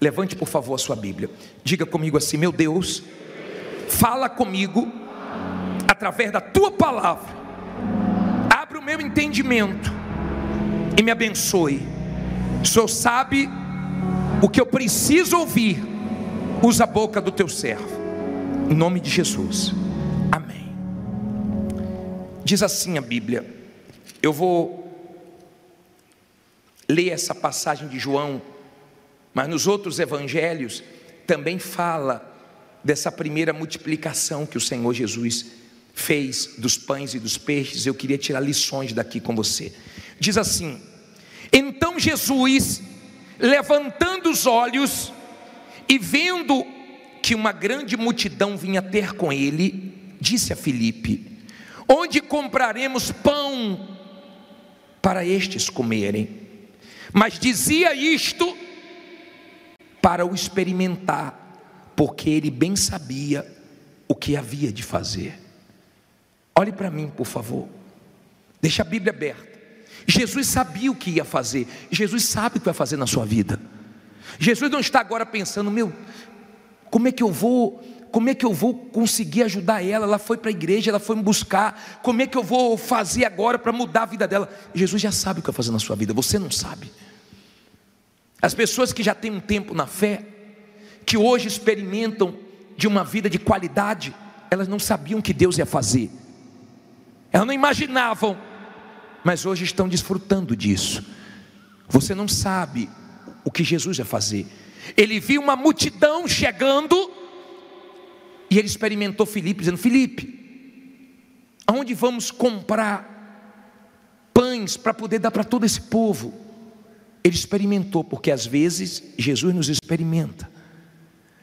Levante por favor a sua Bíblia. Diga comigo assim: meu Deus, fala comigo através da tua palavra. Abre o meu entendimento e me abençoe. O Senhor sabe o que eu preciso ouvir. Usa a boca do teu servo, em nome de Jesus, amém. Diz assim a Bíblia. Eu vou ler essa passagem de João, mas nos outros evangelhos também fala dessa primeira multiplicação que o Senhor Jesus fez dos pães e dos peixes. Eu queria tirar lições daqui com você. Diz assim: então Jesus, levantando os olhos e vendo que uma grande multidão vinha ter com ele, disse a Filipe: onde compraremos pão para estes comerem? Mas dizia isto para o experimentar, porque ele bem sabia o que havia de fazer. Olhe para mim, por favor. Deixa a Bíblia aberta. Jesus sabia o que ia fazer. Jesus sabe o que vai fazer na sua vida. Jesus não está agora pensando: como é que eu vou conseguir ajudar ela? Ela foi para a igreja, ela foi me buscar. Como é que eu vou fazer agora para mudar a vida dela? Jesus já sabe o que vai fazer na sua vida. Você não sabe. As pessoas que já têm um tempo na fé, que hoje experimentam de uma vida de qualidade, elas não sabiam o que Deus ia fazer. Elas não imaginavam, mas hoje estão desfrutando disso. Você não sabe o que Jesus ia fazer. Ele viu uma multidão chegando e ele experimentou Filipe, dizendo: Filipe, aonde vamos comprar pães para poder dar para todo esse povo? Ele experimentou, porque às vezes Jesus nos experimenta.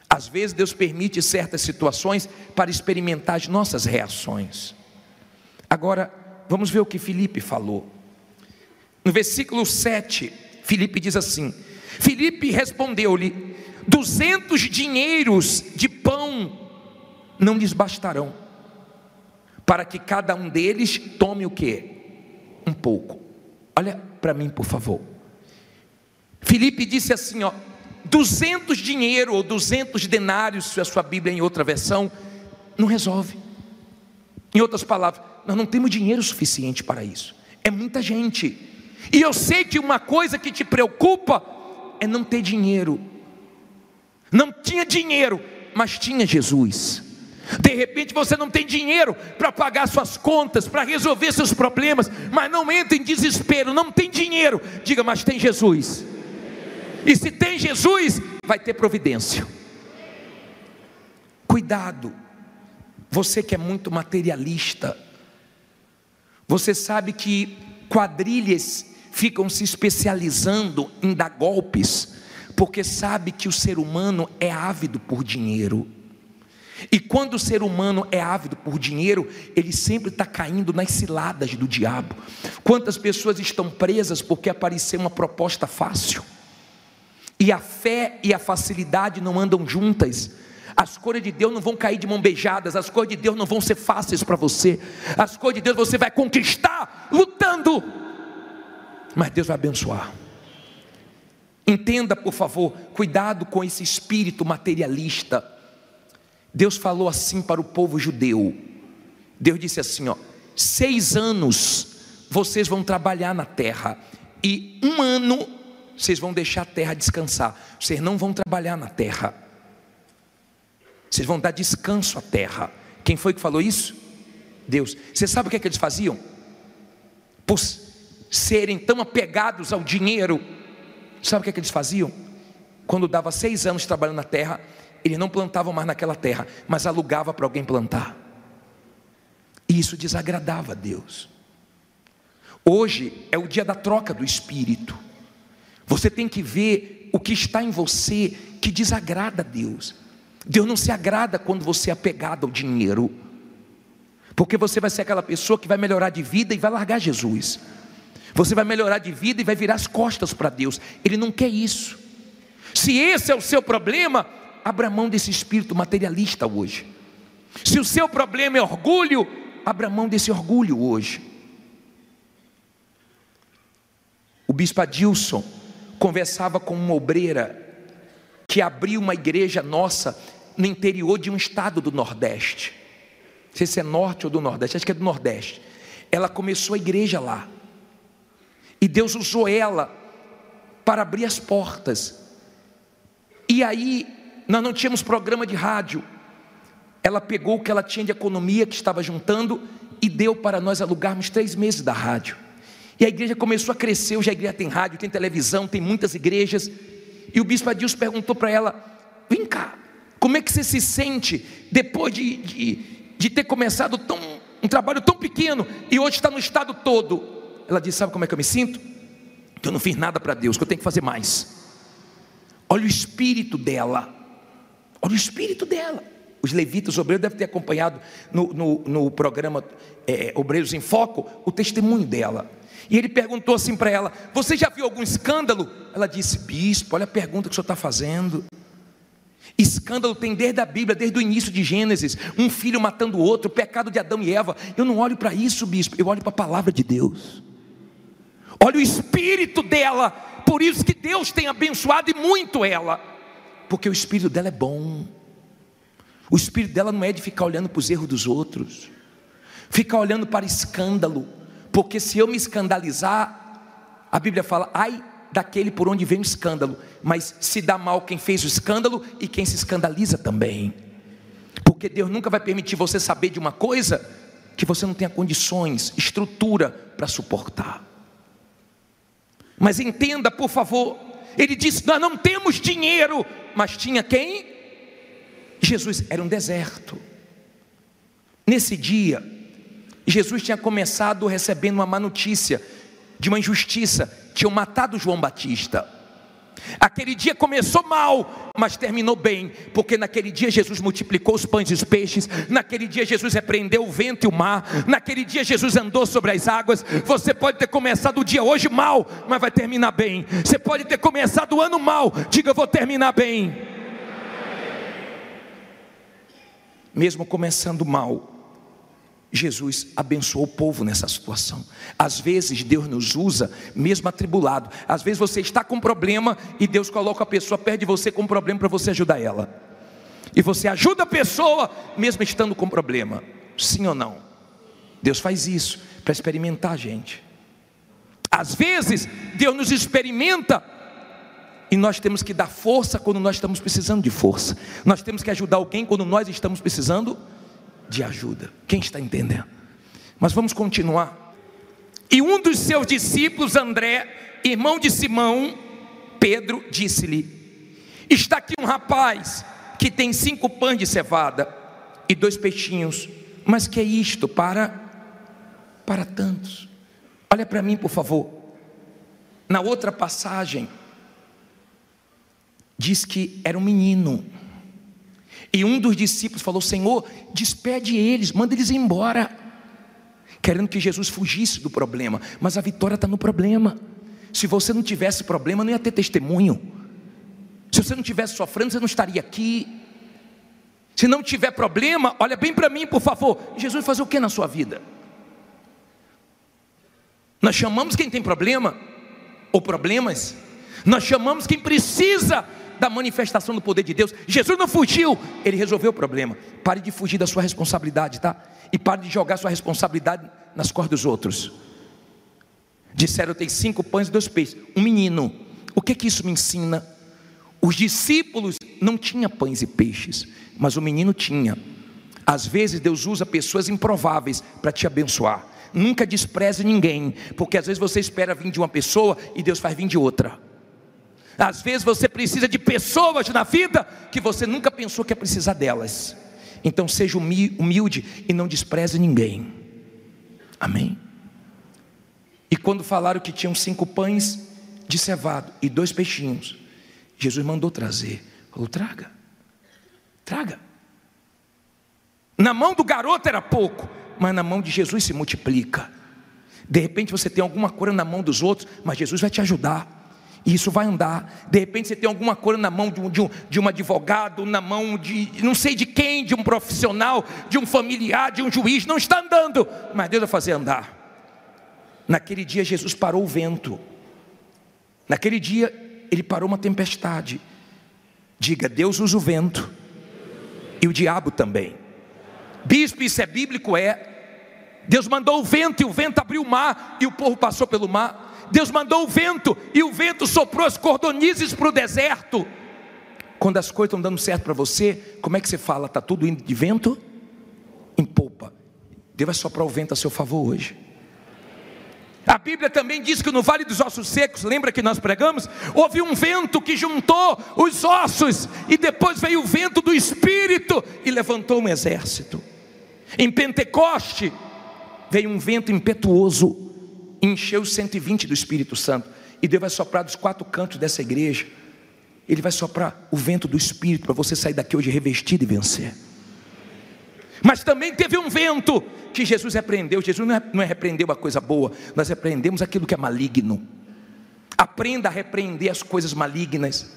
Às vezes Deus permite certas situações para experimentar as nossas reações. Agora, vamos ver o que Filipe falou. No versículo 7, Filipe diz assim: Filipe respondeu-lhe: 200 dinheiros de pão não lhes bastarão, para que cada um deles tome o quê? Um pouco. Olha para mim, por favor. Filipe disse assim, 200 dinheiro ou 200 denários, se a sua Bíblia em outra versão, não resolve. Em outras palavras, nós não temos dinheiro suficiente para isso. É muita gente. E eu sei que uma coisa que te preocupa é não ter dinheiro. Não tinha dinheiro, mas tinha Jesus. De repente você não tem dinheiro para pagar suas contas, para resolver seus problemas, mas não entra em desespero. Não tem dinheiro, diga: mas tem Jesus. E se tem Jesus, vai ter providência. Cuidado, você que é muito materialista. Você sabe que quadrilhas ficam se especializando em dar golpes, porque sabe que o ser humano é ávido por dinheiro. E quando o ser humano é ávido por dinheiro, ele sempre está caindo nas ciladas do diabo. Quantas pessoas estão presas porque apareceu uma proposta fácil? E a fé e a facilidade não andam juntas. As coisas de Deus não vão cair de mão beijadas. As coisas de Deus não vão ser fáceis para você. As coisas de Deus você vai conquistar lutando, mas Deus vai abençoar. Entenda, por favor, cuidado com esse espírito materialista. Deus falou assim para o povo judeu. Deus disse assim, 6 anos vocês vão trabalhar na terra, e 1 ano vocês vão deixar a terra descansar. Vocês não vão trabalhar na terra, vocês vão dar descanso à terra. Quem foi que falou isso? Deus. Você sabe o que é que eles faziam? Por serem tão apegados ao dinheiro, sabe o que é que eles faziam? Quando dava 6 anos trabalhando na terra, eles não plantavam mais naquela terra, mas alugavam para alguém plantar. E isso desagradava a Deus. Hoje é o dia da troca do espírito. Você tem que ver o que está em você que desagrada a Deus. Deus não se agrada quando você é apegado ao dinheiro, porque você vai ser aquela pessoa que vai melhorar de vida e vai largar Jesus. Você vai melhorar de vida e vai virar as costas para Deus. Ele não quer isso. Se esse é o seu problema, abra mão desse espírito materialista hoje. Se o seu problema é orgulho, abra mão desse orgulho hoje. O bispo Adilson conversava com uma obreira que abriu uma igreja nossa no interior de um estado do Nordeste. Não sei se é norte ou do Nordeste, acho que é do Nordeste. Ela começou a igreja lá, e Deus usou ela para abrir as portas. E aí, nós não tínhamos programa de rádio. Ela pegou o que ela tinha de economia, que estava juntando, e deu para nós alugarmos 3 meses da rádio. E a igreja começou a crescer. Hoje a igreja tem rádio, tem televisão, tem muitas igrejas. E o bispo Adilson perguntou para ela: vem cá, como é que você se sente depois de ter começado um trabalho tão pequeno e hoje está no estado todo? Ela disse: sabe como é que eu me sinto? Que eu não fiz nada para Deus, que eu tenho que fazer mais. Olha o espírito dela, olha o espírito dela. Os levitas, os obreiros devem ter acompanhado no programa Obreiros em Foco, o testemunho dela. E ele perguntou assim para ela: você já viu algum escândalo? Ela disse: bispo, olha a pergunta que o senhor está fazendo. Escândalo tem desde a Bíblia, desde o início de Gênesis. Um filho matando o outro, o pecado de Adão e Eva. Eu não olho para isso, bispo, eu olho para a palavra de Deus. Olha o espírito dela. Por isso que Deus tem abençoado e muito ela, porque o espírito dela é bom. O espírito dela não é de ficar olhando para os erros dos outros, ficar olhando para escândalo. Porque se eu me escandalizar, a Bíblia fala: ai daquele por onde vem o escândalo. Mas se dá mal quem fez o escândalo e quem se escandaliza também. Porque Deus nunca vai permitir você saber de uma coisa que você não tenha condições, estrutura para suportar. Mas entenda, por favor, ele disse: nós não temos dinheiro. Mas tinha quem? Jesus. Era um deserto. Nesse dia, Jesus tinha começado recebendo uma má notícia de uma injustiça. Tinham matado João Batista. Aquele dia começou mal, mas terminou bem, porque naquele dia Jesus multiplicou os pães e os peixes. Naquele dia Jesus repreendeu o vento e o mar. Naquele dia Jesus andou sobre as águas. Você pode ter começado o dia hoje mal, mas vai terminar bem. Você pode ter começado o ano mal, diga: eu vou terminar bem. Mesmo começando mal, Jesus abençoou o povo nessa situação. Às vezes Deus nos usa mesmo atribulado. Às vezes você está com problema e Deus coloca a pessoa perto de você com problema para você ajudar ela. E você ajuda a pessoa mesmo estando com problema. Sim ou não? Deus faz isso para experimentar a gente. Às vezes Deus nos experimenta e nós temos que dar força quando nós estamos precisando de força. Nós temos que ajudar alguém quando nós estamos precisando de ajuda. Quem está entendendo? Mas vamos continuar. E um dos seus discípulos, André, irmão de Simão, Pedro, disse-lhe: está aqui um rapaz que tem 5 pães de cevada e 2 peixinhos. Mas que é isto para tantos? Olha para mim, por favor. Na outra passagem diz que era um menino. E um dos discípulos falou: Senhor, despede eles, manda eles embora, querendo que Jesus fugisse do problema. Mas a vitória está no problema. Se você não tivesse problema, não ia ter testemunho. Se você não tivesse sofrendo, você não estaria aqui. Se não tiver problema, olha bem para mim, por favor. Jesus vai fazer o que na sua vida? Nós chamamos quem tem problema ou problemas. Nós chamamos quem precisa da manifestação do poder de Deus. Jesus não fugiu, ele resolveu o problema. Pare de fugir da sua responsabilidade, tá? E pare de jogar sua responsabilidade nas costas dos outros. Disseram: tem 5 pães e 2 peixes. Um menino. O que isso me ensina? Os discípulos não tinham pães e peixes, mas o menino tinha. Às vezes Deus usa pessoas improváveis para te abençoar. Nunca despreze ninguém, porque às vezes você espera vir de uma pessoa e Deus faz vir de outra. Às vezes você precisa de pessoas na vida que você nunca pensou que ia precisar delas. Então seja humilde e não despreze ninguém. Amém? E quando falaram que tinham 5 pães de cevado e 2 peixinhos, Jesus mandou trazer. Falou: traga. Na mão do garoto era pouco, mas na mão de Jesus se multiplica. De repente você tem alguma coisa na mão dos outros, mas Jesus vai te ajudar. E isso vai andar. De repente você tem alguma coisa na mão de um advogado, na mão de não sei de quem, de um profissional, de um familiar, de um juiz. Não está andando, mas Deus vai fazer andar. Naquele dia Jesus parou o vento. Naquele dia ele parou uma tempestade. Diga: Deus usa o vento e o diabo também. Bispo, isso é bíblico? É. Deus mandou o vento e o vento abriu o mar e o povo passou pelo mar. Deus mandou o vento e o vento soprou as cordonizes para o deserto. Quando as coisas estão dando certo para você, como é que você fala? Está tudo indo de vento em polpa. Deus vai soprar o vento a seu favor hoje. A Bíblia também diz que no Vale dos Ossos Secos, lembra que nós pregamos? Houve um vento que juntou os ossos, e depois veio o vento do Espírito e levantou um exército. Em Pentecoste, veio um vento impetuoso, encheu os 120 do Espírito Santo, e Deus vai soprar dos 4 cantos dessa igreja. Ele vai soprar o vento do Espírito para você sair daqui hoje revestido e vencer. Mas também teve um vento que Jesus repreendeu. Jesus não repreendeu a coisa boa, nós repreendemos aquilo que é maligno. Aprenda a repreender as coisas malignas.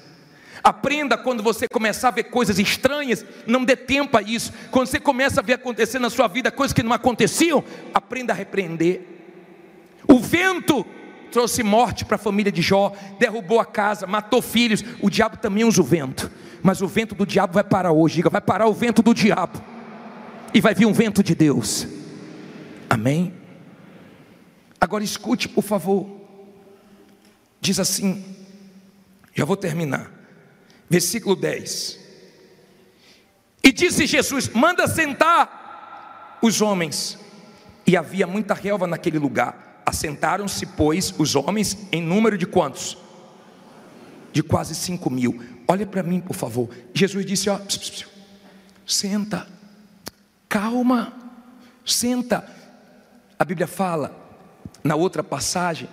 Aprenda, quando você começar a ver coisas estranhas, não dê tempo a isso. Quando você começa a ver acontecer na sua vida coisas que não aconteciam, aprenda a repreender. O vento trouxe morte para a família de Jó, derrubou a casa, matou filhos. O diabo também usa o vento, mas o vento do diabo vai parar hoje. Diga: vai parar o vento do diabo e vai vir um vento de Deus. Amém? Agora escute, por favor. Diz assim, já vou terminar, versículo 10. E disse Jesus: manda sentar os homens. E havia muita relva naquele lugar. Assentaram-se, pois, os homens em número de quantos? De quase 5.000. Olha para mim, por favor. Jesus disse: ó, senta, calma, senta. A Bíblia fala, na outra passagem,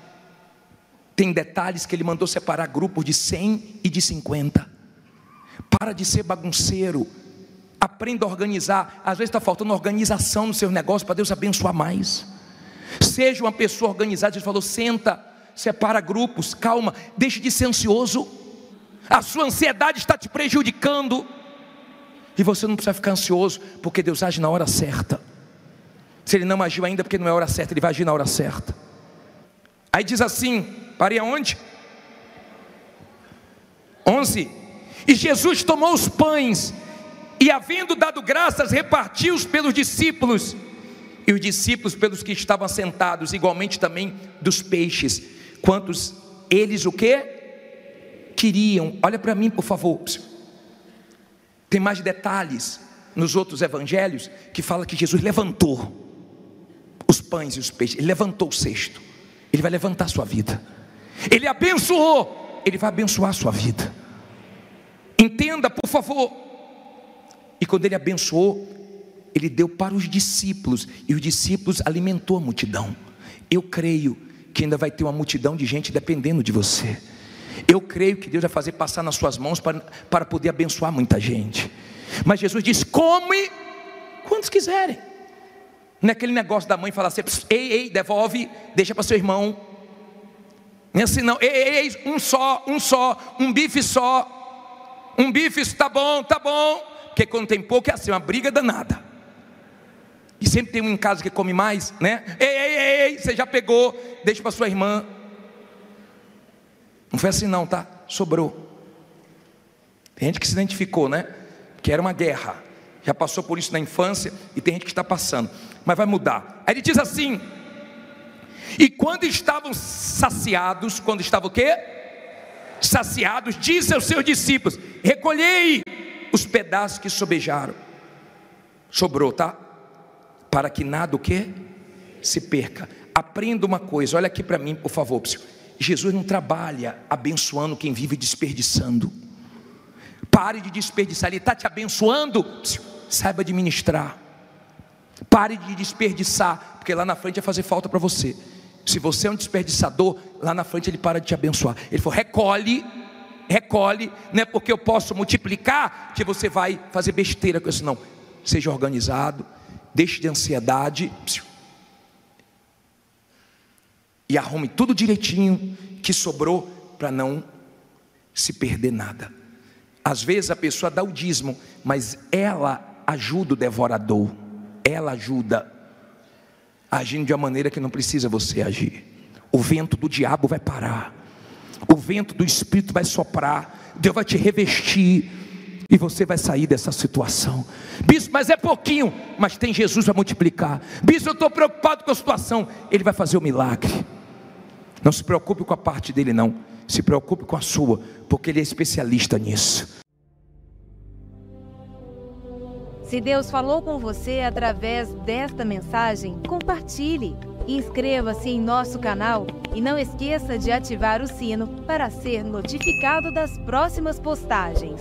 tem detalhes que ele mandou separar grupos de 100 e de 50. Para de ser bagunceiro, aprenda a organizar. Às vezes está faltando organização no seu negócio para Deus abençoar mais. Seja uma pessoa organizada. Jesus falou: senta, separa grupos, calma, deixe de ser ansioso. A sua ansiedade está te prejudicando, e você não precisa ficar ansioso, porque Deus age na hora certa. Se Ele não agiu ainda, porque não é a hora certa, Ele vai agir na hora certa. Aí diz assim, parei aonde? 11. E Jesus tomou os pães, e havendo dado graças, repartiu-os pelos discípulos, e os discípulos pelos que estavam sentados, igualmente também dos peixes, quantos eles o quê? Queriam. Olha para mim, por favor. Tem mais detalhes nos outros evangelhos, que fala que Jesus levantou os pães e os peixes. Ele levantou o cesto. Ele vai levantar a sua vida. Ele abençoou, Ele vai abençoar a sua vida. Entenda, por favor. E quando Ele abençoou, Ele deu para os discípulos, e os discípulos alimentou a multidão. Eu creio que ainda vai ter uma multidão de gente dependendo de você. Eu creio que Deus vai fazer passar nas suas mãos para poder abençoar muita gente. Mas Jesus disse: come quantos quiserem. Não é aquele negócio da mãe falar assim: ei, devolve, deixa para seu irmão. Não é assim não. Ei, um só, um bife só. Um bife, tá bom. Porque quando tem pouco é assim, uma briga danada. E sempre tem um em casa que come mais, né? Ei, você já pegou, deixa para sua irmã. Não foi assim não, tá? Sobrou. Tem gente que se identificou, né? Que era uma guerra. Já passou por isso na infância, e tem gente que está passando. Mas vai mudar. Aí ele diz assim: e quando estavam saciados, quando estavam o quê? Saciados, disse aos seus discípulos: recolhei os pedaços que sobejaram. Sobrou, tá? Para que nada o quê? Se perca. Aprenda uma coisa, olha aqui para mim, por favor. Jesus não trabalha abençoando quem vive desperdiçando. Pare de desperdiçar. Ele está te abençoando, saiba administrar. Pare de desperdiçar, porque lá na frente vai fazer falta para você. Se você é um desperdiçador, lá na frente Ele para de te abençoar. Ele falou: recolhe, não é porque eu posso multiplicar que você vai fazer besteira com isso, não. Seja organizado, deixe de ansiedade, e arrume tudo direitinho que sobrou, para não se perder nada. Às vezes a pessoa dá o dízimo, mas ela ajuda o devorador. Ela ajuda, agindo de uma maneira que não precisa você agir. O vento do diabo vai parar. O vento do Espírito vai soprar, Deus vai te revestir, e você vai sair dessa situação. Bispo, mas é pouquinho, mas tem Jesus para multiplicar. Bispo, eu estou preocupado com a situação, Ele vai fazer o milagre. Não se preocupe com a parte dele não, se preocupe com a sua, porque Ele é especialista nisso. Se Deus falou com você através desta mensagem, compartilhe. Inscreva-se em nosso canal e não esqueça de ativar o sino para ser notificado das próximas postagens.